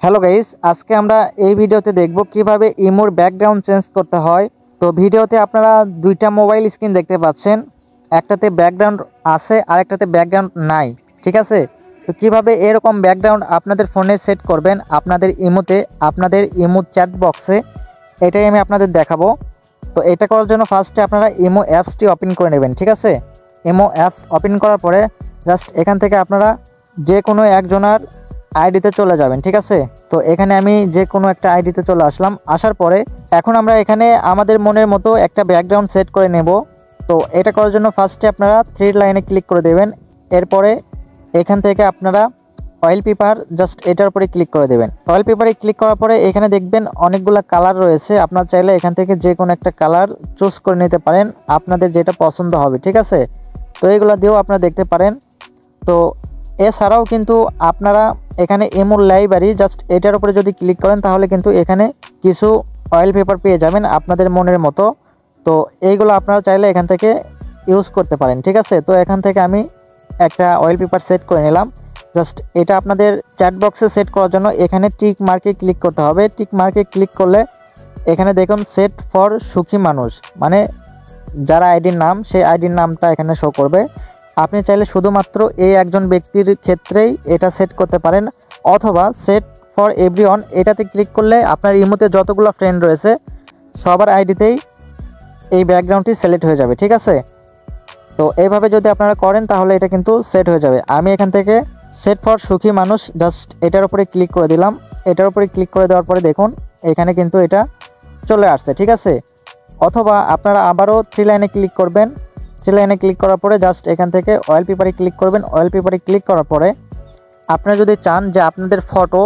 Hello guys, আজকে আমরা এই ভিডিওতে দেখব কিভাবে ইমোর ব্যাকগ্রাউন্ড চেঞ্জ করতে হয়। তো ভিডিওতে আপনারা দুইটা মোবাইল স্ক্রিন দেখতে পাচ্ছেন, একটাতে ব্যাকগ্রাউন্ড আছে আর একটাতে ব্যাকগ্রাউন্ড নাই। ঠিক আছে, তো কিভাবে এরকম ব্যাকগ্রাউন্ড আপনাদের ফোনে সেট করবেন আপনাদের ইমোতে, আপনাদের ইমো চ্যাট বক্সে, এটাই আমি আপনাদের দেখাবো। তো এটা করার জন্য ফার্স্টে আপনারা ইমো অ্যাপসটি ওপেন করে নেবেন। ঠিক আছে, ইমো অ্যাপস ওপেন করার পরে জাস্ট এখান থেকে আপনারা যে কোনো একজনের আইডিতে চলে যাবেন। ঠিক আছে, তো এখানে আমি যে কোনো একটা আইডিতে চলে আসলাম। আসার পরে এখন আমরা এখানে আমাদের মনের মতো একটা ব্যাকগ্রাউন্ড সেট করে নেব। তো এটা করার জন্য ফার্স্টে আপনারা থ্রি লাইনে ক্লিক করে দেবেন। এরপরে এখান থেকে আপনারা অয়েল পেপার জাস্ট এটার উপরে ক্লিক করে দেবেন। অয়েল পেপারে ক্লিক করার পরে এখানে দেখবেন অনেকগুলো কালার রয়েছে, আপনারা চাইলে এখান থেকে যে কোনো একটা কালার চুজ করে নিতে পারেন, আপনাদের যেটা পছন্দ হবে। ঠিক আছে, তো এইগুলো দিয়েও আপনারা দেখতে পারেন। তো এছাড়াও কিন্তু আপনারা এখানে ইমোর লাইব্রেরি জাস্ট এটার উপরে যদি ক্লিক করেন তাহলে কিন্তু এখানে কিছু অয়েল পেপার পেয়ে যাবেন আপনাদের মনের মতো। তো এইগুলো আপনারা চাইলে এখান থেকে ইউজ করতে পারেন। ঠিক আছে, তো এখান থেকে আমি একটা অয়েল পেপার সেট করে নিলাম। জাস্ট এটা আপনাদের চ্যাট বক্সে সেট করার জন্য এখানে টিক মার্কে ক্লিক করতে হবে। টিক মার্কে ক্লিক করলে এখানে দেখুন সেট ফর সুখী মানুষ, মানে যারা আইডির নাম সেই আইডির নামটা এখানে শো করবে। আপনি চাইলে শুধুমাত্র এই একজন ব্যক্তির ক্ষেত্রেই এটা সেট করতে পারেন, অথবা সেট ফর এভরিওয়ান এটাতে ক্লিক করলে আপনার ইমোতে যতগুলো ফ্রেন্ড রয়েছে সবার আইডিতেই এই ব্যাকগ্রাউন্ডটি সিলেক্ট হয়ে যাবে। ঠিক আছে, তো এইভাবে যদি আপনারা করেন তাহলে এটা কিন্তু সেট হয়ে যাবে। আমি এখান থেকে সেট ফর সুখী মানুষ জাস্ট এটার উপরে ক্লিক করে দিলাম। এটার উপরে ক্লিক করে দেওয়ার পরে দেখুন এখানে কিন্তু এটা চলে আসছে। ঠিক আছে, অথবা আপনারা আবারও থ্রি লাইনে ক্লিক করবেন। থ্রি লাইনে ক্লিক করার পরে জাস্ট এখান থেকে অয়েল পেপারে ক্লিক করবেন। অয়েল পেপারে ক্লিক করার পরে আপনারা যদি চান যে আপনাদের ফটো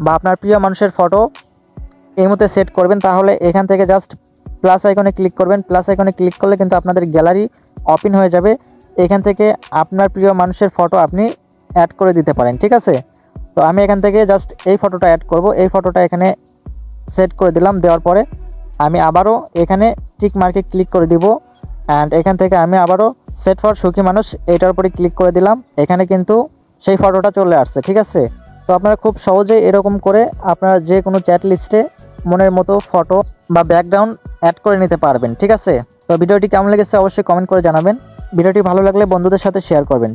বা আপনার প্রিয় মানুষের ফটো এই মধ্যে সেট করবেন, তাহলে এখান থেকে জাস্ট প্লাস আইকনে ক্লিক করবেন। প্লাস আইকনে ক্লিক করলে কিন্তু আপনাদের গ্যালারি ওপেন হয়ে যাবে। এখান থেকে আপনার প্রিয় মানুষের ফটো আপনি অ্যাড করে দিতে পারেন। ঠিক আছে, তো আমি এখান থেকে জাস্ট এই ফটোটা অ্যাড করব। এই ফটোটা এখানে সেট করে দিলাম। দেওয়ার পরে আমি আবারও এখানে টিক মার্কে ক্লিক করে দিব। অ্যান্ড এখান থেকে আমি আবারও সেট ফর সুখী মানুষ এটার উপরে ক্লিক করে দিলাম। এখানে কিন্তু সেই ফটোটা চলে আসছে। ঠিক আছে, তো আপনারা খুব সহজেই এরকম করে আপনারা যে কোনো চ্যাট লিস্টে মনের মতো ফটো বা ব্যাকগ্রাউন্ড অ্যাড করে নিতে পারবেন। ঠিক আছে, তো ভিডিওটি কেমন লেগেছে অবশ্যই কমেন্ট করে জানাবেন। ভিডিওটি ভালো লাগলে বন্ধুদের সাথে শেয়ার করবেন।